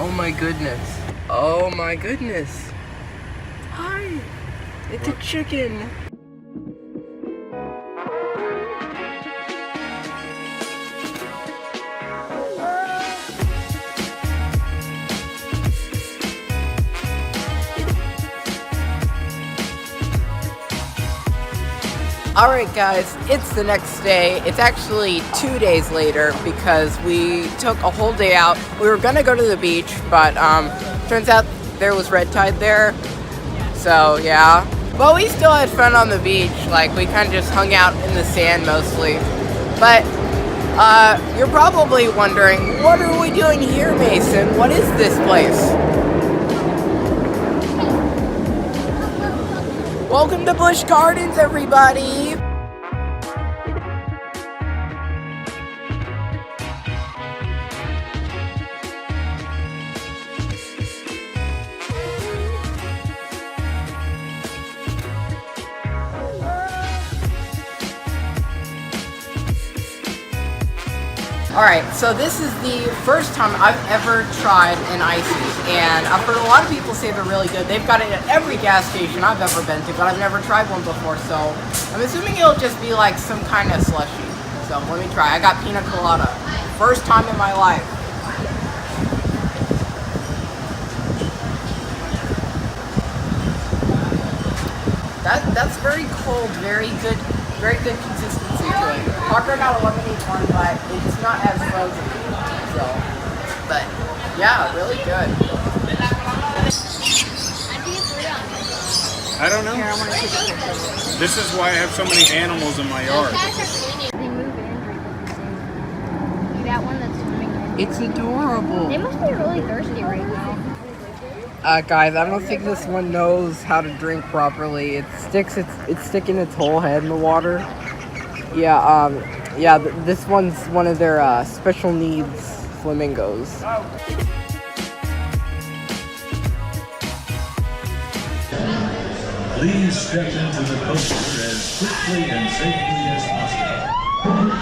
Oh my goodness. Oh my goodness. Hi. It's a chicken. Alright guys, it's the next day. It's actually 2 days later because we took a whole day out. We were gonna go to the beach, but turns out there was red tide there. So yeah. But we still had fun on the beach. Like, we kind of just hung out in the sand mostly. But you're probably wondering, what are we doing here, Mason? What is this place? Welcome to Busch Gardens, everybody! Alright, so this is the first time I've ever tried an icy, and I've heard a lot of people say they're really good. They've got it at every gas station I've ever been to, but I've never tried one before, so I'm assuming it'll just be like some kind of slushy. So let me try. I got pina colada. First time in my life. That's very cold, very good consistency to it. Parker got a lemonade one, but it's not as frozen. So, but yeah, really good. I don't know. Here, I want to take a picture of it. This is why I have so many animals in my yard. They move in and drink at the same time. Like that one that's swimming in. It's adorable. They must be really thirsty right now. Guys, I don't think this one knows how to drink properly. It's sticking its whole head in the water. Yeah, this one's one of their special needs flamingos. Please step into the coaster as quickly and safely as possible.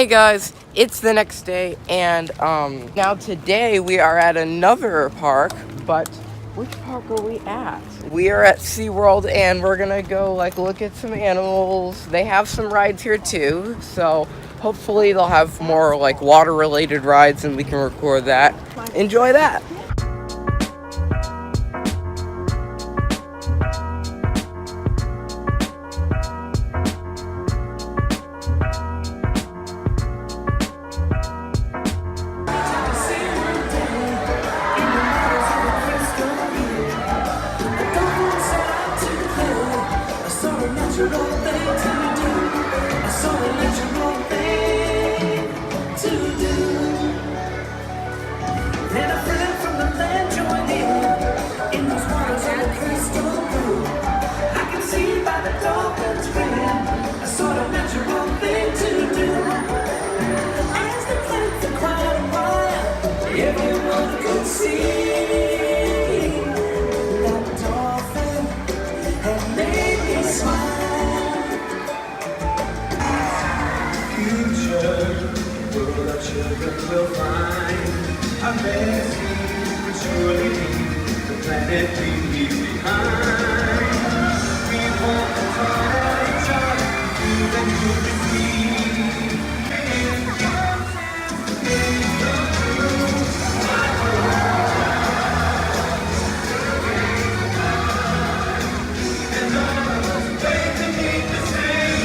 Hey guys, it's the next day, and now today we are at another park, but which park are we at? We are at SeaWorld, and we're gonna go like look at some animals. They have some rides here too, so hopefully they'll have more like water related rides and we can record that. Enjoy that. Children will find a legacy will surely leave the planet we leave behind. We want to try each other, even to be free. And all of us wait to meet the same.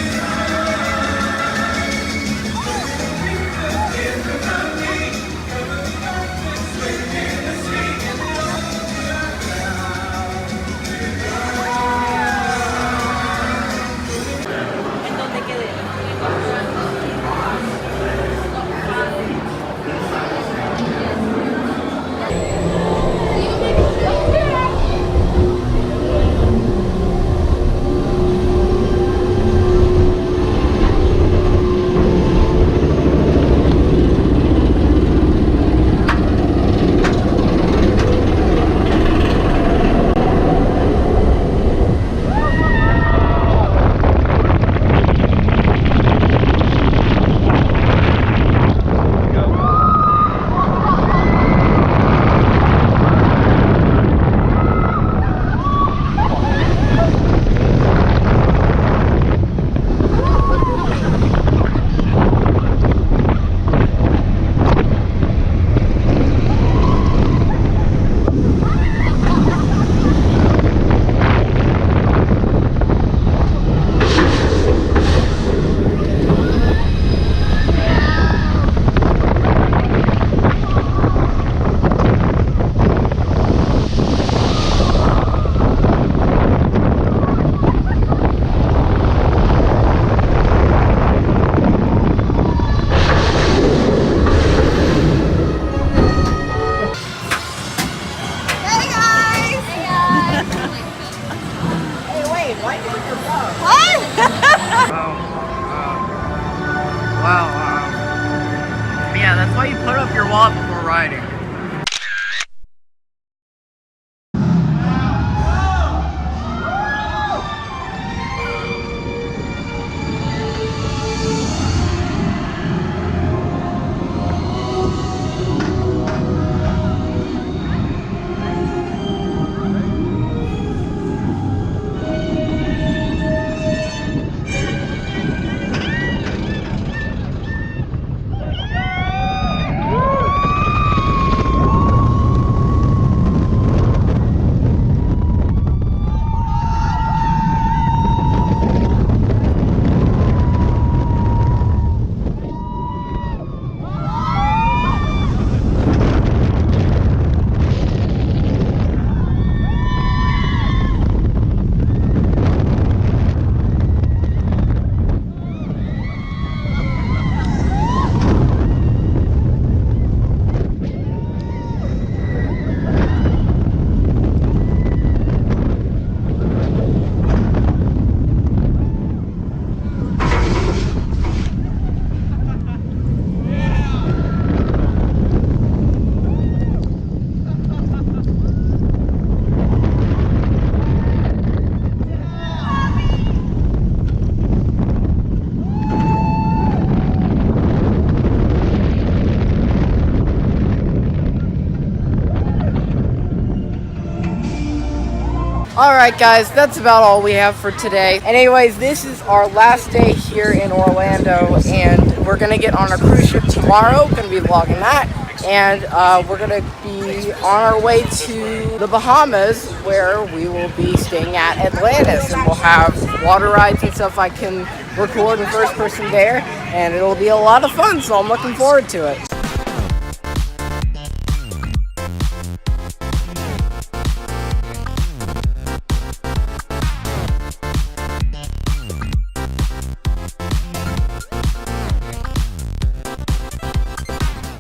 Yeah, that's why you put up your wallet before riding. All right, guys, that's about all we have for today. Anyways, this is our last day here in Orlando, and we're gonna get on a cruise ship tomorrow. Gonna be vlogging that, and we're gonna be on our way to the Bahamas, where we will be staying at Atlantis, and we'll have water rides and stuff. I can record in first person there, and it'll be a lot of fun. So I'm looking forward to it.